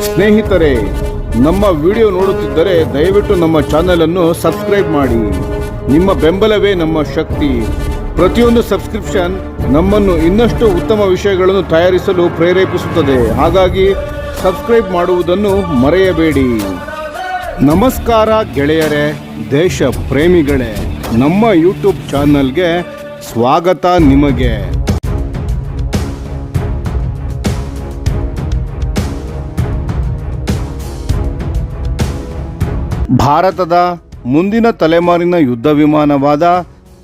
ಸ್ನೇಹಿತರೆ, ನಮ್ಮ ವಿಡಿಯೋ ನೋಡುತ್ತಿದ್ದರೆ ದಯವಿಟ್ಟು ನಮ್ಮ ಚಾನೆಲ್ ಅನ್ನು ಸಬ್ಸ್ಕ್ರೈಬ್ ಮಾಡಿ. ನಿಮ್ಮ ಬೆಂಬಲವೇ ನಮ್ಮ ಶಕ್ತಿ. ಪ್ರತಿಯೊಂದು ಸಬ್ಸ್ಕ್ರಿಪ್ಷನ್ ನಮ್ಮನ್ನು ಇನ್ನಷ್ಟು ಉತ್ತಮ ವಿಷಯಗಳನ್ನು ತಯಾರಿಸಲು ಪ್ರೇರೇಪಿಸುತ್ತದೆ. ಹಾಗಾಗಿ ಸಬ್ಸ್ಕ್ರೈಬ್ ಮಾಡುವುದನ್ನು ಮರೆಯಬೇಡಿ. ನಮಸ್ಕಾರ ಗೆಳೆಯರೇ, ದೇಶ ಪ್ರೇಮಿಗಳೇ, ನಮ್ಮ ಯೂಟ್ಯೂಬ್ ಚಾನಲ್ಗೆ ಸ್ವಾಗತ ನಿಮಗೆ. ಭಾರತದ ಮುಂದಿನ ತಲೆಮಾರಿನ ಯುದ್ಧ ವಿಮಾನವಾದ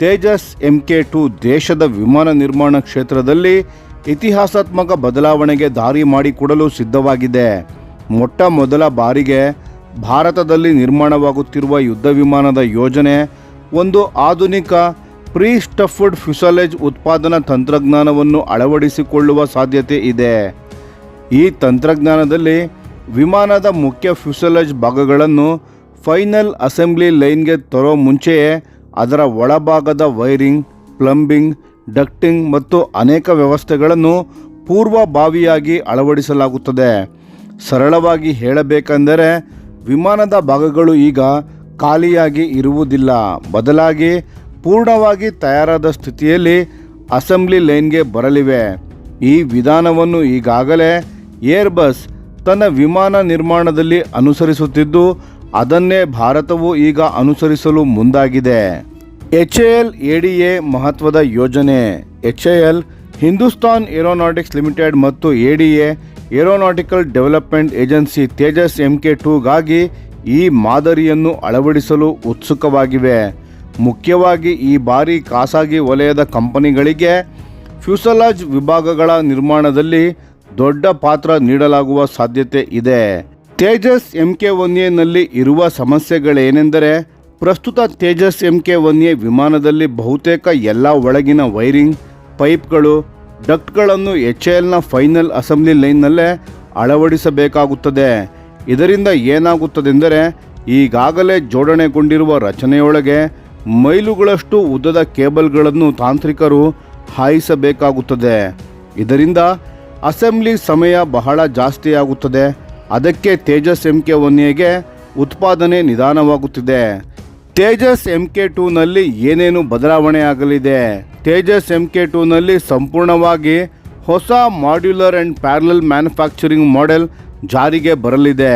ತೇಜಸ್ MK2 ದೇಶದ ವಿಮಾನ ನಿರ್ಮಾಣ ಕ್ಷೇತ್ರದಲ್ಲಿ ಇತಿಹಾಸಾತ್ಮಕ ಬದಲಾವಣೆಗೆ ದಾರಿ ಮಾಡಿಕೊಡಲು ಸಿದ್ಧವಾಗಿದೆ. ಮೊಟ್ಟ ಮೊದಲ ಬಾರಿಗೆ ಭಾರತದಲ್ಲಿ ನಿರ್ಮಾಣವಾಗುತ್ತಿರುವ ಯುದ್ಧ ವಿಮಾನದ ಯೋಜನೆ ಒಂದು ಆಧುನಿಕ ಪ್ರೀ ಸ್ಟಫ್ಡ್ ಫ್ಯೂಸಲೇಜ್ ಉತ್ಪಾದನಾ ತಂತ್ರಜ್ಞಾನವನ್ನು ಅಳವಡಿಸಿಕೊಳ್ಳುವ ಸಾಧ್ಯತೆ ಇದೆ. ಈ ತಂತ್ರಜ್ಞಾನದಲ್ಲಿ ವಿಮಾನದ ಮುಖ್ಯ ಫ್ಯೂಸಲೇಜ್ ಭಾಗಗಳನ್ನು ಫೈನಲ್ ಅಸೆಂಬ್ಲಿ ಲೈನ್ಗೆ ತರೋ ಮುಂಚೆಯೇ ಅದರ ಒಳಭಾಗದ ವೈರಿಂಗ್, ಪ್ಲಂಬಿಂಗ್, ಡಕ್ಟಿಂಗ್ ಮತ್ತು ಅನೇಕ ವ್ಯವಸ್ಥೆಗಳನ್ನು ಪೂರ್ವಭಾವಿಯಾಗಿ ಅಳವಡಿಸಲಾಗುತ್ತದೆ. ಸರಳವಾಗಿ ಹೇಳಬೇಕೆಂದರೆ ವಿಮಾನದ ಭಾಗಗಳು ಈಗ ಖಾಲಿಯಾಗಿ ಇರುವುದಿಲ್ಲ, ಬದಲಾಗಿ ಪೂರ್ಣವಾಗಿ ತಯಾರಾದ ಸ್ಥಿತಿಯಲ್ಲಿ ಅಸೆಂಬ್ಲಿ ಲೈನ್ಗೆ ಬರಲಿವೆ. ಈ ವಿಧಾನವನ್ನು ಈಗಾಗಲೇ ಏರ್ಬಸ್ ತನ್ನ ವಿಮಾನ ನಿರ್ಮಾಣದಲ್ಲಿ ಅನುಸರಿಸುತ್ತಿದ್ದು, ಅದನ್ನೇ ಭಾರತವು ಈಗ ಅನುಸರಿಸಲು ಮುಂದಾಗಿದೆ. HAL ADA ಮಹತ್ವದ ಯೋಜನೆ. HAL ಹಿಂದೂಸ್ತಾನ್ ಏರೋನಾಟಿಕ್ಸ್ ಲಿಮಿಟೆಡ್ ಮತ್ತು ADA aeronautical development agency Tejas MK2ಗಾಗಿ ಈ ಮಾದರಿಯನ್ನು ಅಳವಡಿಸಲು ಉತ್ಸುಕವಾಗಿವೆ. ಮುಖ್ಯವಾಗಿ ಈ ಬಾರಿ ಖಾಸಗಿ ವಲಯದ ಕಂಪನಿಗಳಿಗೆ ಫ್ಯೂಸಲಾಜ್ ವಿಭಾಗಗಳ ನಿರ್ಮಾಣದಲ್ಲಿ ದೊಡ್ಡ ಪಾತ್ರ ನೀಡಲಾಗುವ ಸಾಧ್ಯತೆ ಇದೆ. ತೇಜಸ್ MK1Aನಲ್ಲಿ ಇರುವ ಸಮಸ್ಯೆಗಳೇನೆಂದರೆ, ಪ್ರಸ್ತುತ ತೇಜಸ್ MK1A ವಿಮಾನದಲ್ಲಿ ಬಹುತೇಕ ಎಲ್ಲ ಒಳಗಿನ ವೈರಿಂಗ್, ಪೈಪ್ಗಳು, ಡಕ್ಟ್ಗಳನ್ನು HALನ ಫೈನಲ್ ಅಸೆಂಬ್ಲಿ ಲೈನ್ನಲ್ಲೇ ಅಳವಡಿಸಬೇಕಾಗುತ್ತದೆ. ಇದರಿಂದ ಏನಾಗುತ್ತದೆಂದರೆ, ಈಗಾಗಲೇ ಜೋಡಣೆಗೊಂಡಿರುವ ರಚನೆಯೊಳಗೆ ಮೈಲುಗಳಷ್ಟು ಉದ್ದದ ಕೇಬಲ್ಗಳನ್ನು ತಾಂತ್ರಿಕರು ಹಾಯಿಸಬೇಕಾಗುತ್ತದೆ. ಇದರಿಂದ ಅಸೆಂಬ್ಲಿ ಸಮಯ ಬಹಳ ಜಾಸ್ತಿಯಾಗುತ್ತದೆ. ಅದಕ್ಕೆ ತೇಜಸ್ MK1Aಗೆ ಉತ್ಪಾದನೆ ನಿಧಾನವಾಗುತ್ತಿದೆ. ತೇಜಸ್ MK2ನಲ್ಲಿ ಏನೇನು ಬದಲಾವಣೆ ಆಗಲಿದೆ? ತೇಜಸ್ MK2ನಲ್ಲಿ ಸಂಪೂರ್ಣವಾಗಿ ಹೊಸ modular and parallel manufacturing model ಜಾರಿಗೆ ಬರಲಿದೆ.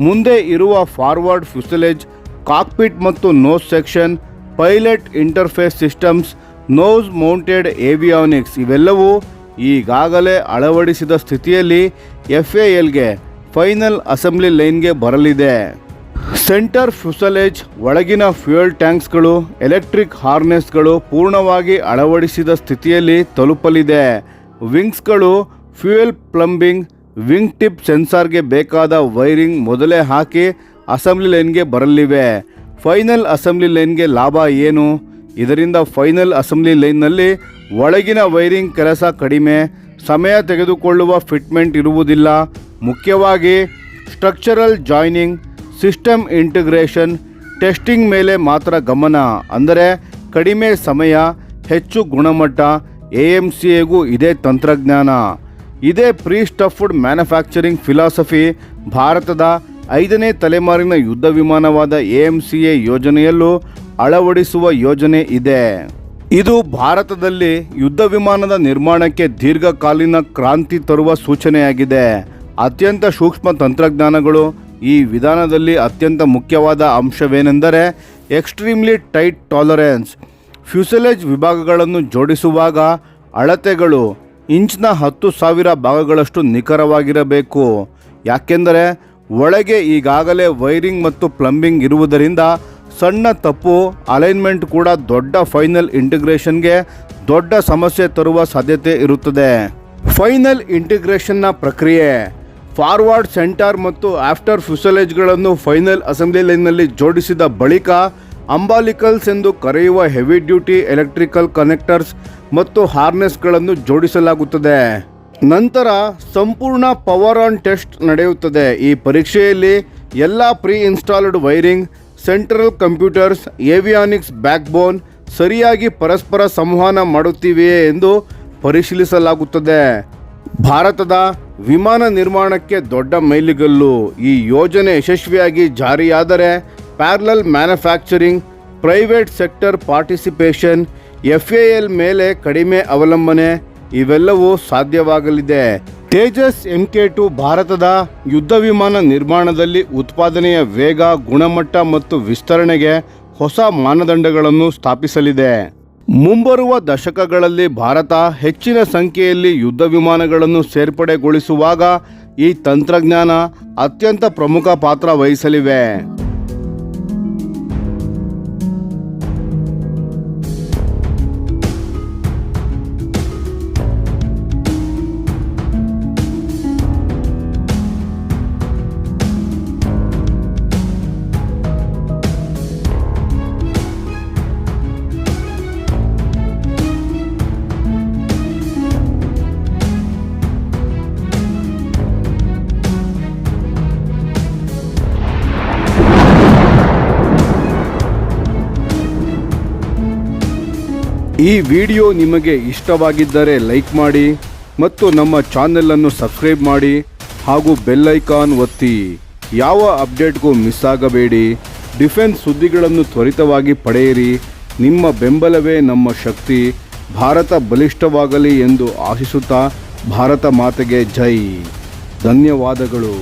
ಮುಂದೆ ಇರುವ ಫಾರ್ವರ್ಡ್ ಫ್ಯೂಸಲೇಜ್, ಕಾಕ್ಪಿಟ್ ಮತ್ತು nose section, pilot interface systems, nose mounted avionics ಇವೆಲ್ಲವೂ ಈಗಾಗಲೇ ಅಳವಡಿಸಿದ ಸ್ಥಿತಿಯಲ್ಲಿ FALಗೆ ಫೈನಲ್ ಅಸೆಂಬ್ಲಿ ಲೈನ್ಗೆ ಬರಲಿದೆ. ಸೆಂಟರ್ ಫ್ಯೂಸಲೇಜ್, ಒಳಗಿನ ಫ್ಯೂಯಲ್ ಟ್ಯಾಂಕ್ಸ್ಗಳು, ಎಲೆಕ್ಟ್ರಿಕ್ ಹಾರ್ನೆಸ್ಗಳು ಪೂರ್ಣವಾಗಿ ಅಳವಡಿಸಿದ ಸ್ಥಿತಿಯಲ್ಲಿ ತಲುಪಲಿದೆ. ವಿಂಗ್ಸ್ಗಳು, ಫ್ಯೂಯಲ್ ಪ್ಲಂಬಿಂಗ್, ವಿಂಗ್ ಟಿಪ್ ಸೆನ್ಸಾರ್ಗೆ ಬೇಕಾದ ವೈರಿಂಗ್ ಮೊದಲೇ ಹಾಕಿ ಅಸೆಂಬ್ಲಿ ಲೈನ್ಗೆ ಬರಲಿವೆ. ಫೈನಲ್ ಅಸೆಂಬ್ಲಿ ಲೈನ್ಗೆ ಲಾಭ ಏನು? ಇದರಿಂದ ಫೈನಲ್ ಅಸೆಂಬ್ಲಿ ಲೈನ್ನಲ್ಲಿ ಒಳಗಿನ ವೈರಿಂಗ್ ಕೆಲಸ ಕಡಿಮೆ, ಸಮಯ ತೆಗೆದುಕೊಳ್ಳುವ ಫಿಟ್ಮೆಂಟ್ ಇರುವುದಿಲ್ಲ. ಮುಖ್ಯವಾಗಿ structural joining, system integration, testing ಮೇಲೆ ಮಾತ್ರ ಗಮನ. ಅಂದರೆ ಕಡಿಮೆ ಸಮಯ, ಹೆಚ್ಚು ಗುಣಮಟ್ಟ. AMCAಗೂ ಇದೇ ತಂತ್ರಜ್ಞಾನ. ಇದೇ ಪ್ರೀ ಸ್ಟಫ್ಡ್ ಮ್ಯಾನುಫ್ಯಾಕ್ಚರಿಂಗ್ ಫಿಲಾಸಫಿ ಭಾರತದ 5ನೇ ತಲೆಮಾರಿನ ಯುದ್ಧ ವಿಮಾನವಾದ AMCA ಯೋಜನೆಯಲ್ಲೂ ಅಳವಡಿಸುವ ಯೋಜನೆ ಇದೆ. ಇದು ಭಾರತದಲ್ಲಿ ಯುದ್ಧ ವಿಮಾನದ ನಿರ್ಮಾಣಕ್ಕೆ ದೀರ್ಘಕಾಲೀನ ಕ್ರಾಂತಿ ತರುವ ಸೂಚನೆಯಾಗಿದೆ. ಅತ್ಯಂತ ಸೂಕ್ಷ್ಮ ತಂತ್ರಜ್ಞಾನಗಳು. ಈ ವಿಧಾನದಲ್ಲಿ ಅತ್ಯಂತ ಮುಖ್ಯವಾದ ಅಂಶವೇನೆಂದರೆ ಎಕ್ಸ್ಟ್ರೀಮ್ಲಿ ಟೈಟ್ ಟಾಲರೆನ್ಸ್. ಫ್ಯೂಸಲೇಜ್ ವಿಭಾಗಗಳನ್ನು ಜೋಡಿಸುವಾಗ ಅಳತೆಗಳು ಇಂಚ್ನ 10,000 ಭಾಗಗಳಷ್ಟು ನಿಖರವಾಗಿರಬೇಕು. ಯಾಕೆಂದರೆ ಒಳಗೆ ಈಗಾಗಲೇ ವೈರಿಂಗ್ ಮತ್ತು ಪ್ಲಂಬಿಂಗ್ ಇರುವುದರಿಂದ ಸಣ್ಣ ತಪ್ಪು ಅಲೈನ್ಮೆಂಟ್ ಕೂಡ ದೊಡ್ಡ ಫೈನಲ್ ಇಂಟಿಗ್ರೇಷನ್ಗೆ ದೊಡ್ಡ ಸಮಸ್ಯೆ ತರುವ ಸಾಧ್ಯತೆ ಇರುತ್ತದೆ. ಫೈನಲ್ ಇಂಟಿಗ್ರೇಷನ್ನ ಪ್ರಕ್ರಿಯೆ. ಫಾರ್ವರ್ಡ್, ಸೆಂಟರ್ ಮತ್ತು ಆಫ್ಟರ್ ಫ್ಯೂಸಲೇಜ್ಗಳನ್ನು ಫೈನಲ್ ಅಸೆಂಬ್ಲಿ ಲೈನ್ನಲ್ಲಿ ಜೋಡಿಸಿದ ಬಳಿಕ ಅಂಬಾಲಿಕಲ್ಸ್ ಎಂದು ಕರೆಯುವ ಹೆವಿ ಡ್ಯೂಟಿ ಎಲೆಕ್ಟ್ರಿಕಲ್ ಕನೆಕ್ಟರ್ಸ್ ಮತ್ತು ಹಾರ್ನೆಸ್ಗಳನ್ನು ಜೋಡಿಸಲಾಗುತ್ತದೆ. ನಂತರ ಸಂಪೂರ್ಣ ಪವರ್ ಆನ್ ಟೆಸ್ಟ್ ನಡೆಯುತ್ತದೆ. ಈ ಪರೀಕ್ಷೆಯಲ್ಲಿ ಎಲ್ಲ pre installed wiring, central computers, avionics backbone ಸರಿಯಾಗಿ ಪರಸ್ಪರ ಸಂವಹನ ಮಾಡುತ್ತಿವೆಯೇ ಎಂದು ಪರಿಶೀಲಿಸಲಾಗುತ್ತದೆ. ಭಾರತದ ವಿಮಾನ ನಿರ್ಮಾಣಕ್ಕೆ ದೊಡ್ಡ ಮೈಲಿಗಲ್ಲು. ಈ ಯೋಜನೆ ಯಶಸ್ವಿಯಾಗಿ ಜಾರಿಯಾದರೆ parallel manufacturing, private sector participation, FAL ಮೇಲೆ ಕಡಿಮೆ ಅವಲಂಬನೆ ಇವೆಲ್ಲವೂ ಸಾಧ್ಯವಾಗಲಿದೆ. ತೇಜಸ್ MK2 ಭಾರತದ ಯುದ್ಧ ವಿಮಾನ ನಿರ್ಮಾಣದಲ್ಲಿ ಉತ್ಪಾದನೆಯ ವೇಗ, ಗುಣಮಟ್ಟ ಮತ್ತು ವಿಸ್ತರಣೆಗೆ ಹೊಸ ಮಾನದಂಡಗಳನ್ನು ಸ್ಥಾಪಿಸಲಿದೆ. ಮುಂಬರುವ ದಶಕಗಳಲ್ಲಿ ಭಾರತ ಹೆಚ್ಚಿನ ಸಂಖ್ಯೆಯಲ್ಲಿ ಯುದ್ಧ ವಿಮಾನಗಳನ್ನು ಸೇರ್ಪಡೆಗೊಳಿಸುವಾಗ ಈ ತಂತ್ರಜ್ಞಾನ ಅತ್ಯಂತ ಪ್ರಮುಖ ಪಾತ್ರ ವಹಿಸಲಿವೆ. ಈ ವಿಡಿಯೋ ನಿಮಗೆ ಇಷ್ಟವಾಗಿದ್ದರೆ ಲೈಕ್ ಮಾಡಿ ಮತ್ತು ನಮ್ಮ ಚಾನೆಲನ್ನು ಸಬ್ಸ್ಕ್ರೈಬ್ ಮಾಡಿ ಹಾಗೂ ಬೆಲ್ ಐಕಾನ್ ಒತ್ತಿ. ಯಾವ ಅಪ್ಡೇಟ್ಗೂ ಮಿಸ್ ಆಗಬೇಡಿ. ಡಿಫೆನ್ಸ್ ಸುದ್ದಿಗಳನ್ನು ತ್ವರಿತವಾಗಿ ಪಡೆಯಿರಿ. ನಿಮ್ಮ ಬೆಂಬಲವೇ ನಮ್ಮ ಶಕ್ತಿ. ಭಾರತ ಬಲಿಷ್ಠವಾಗಲಿ ಎಂದು ಆಶಿಸುತ್ತಾ ಭಾರತ ಮಾತೆಗೆ ಜೈ. ಧನ್ಯವಾದಗಳು.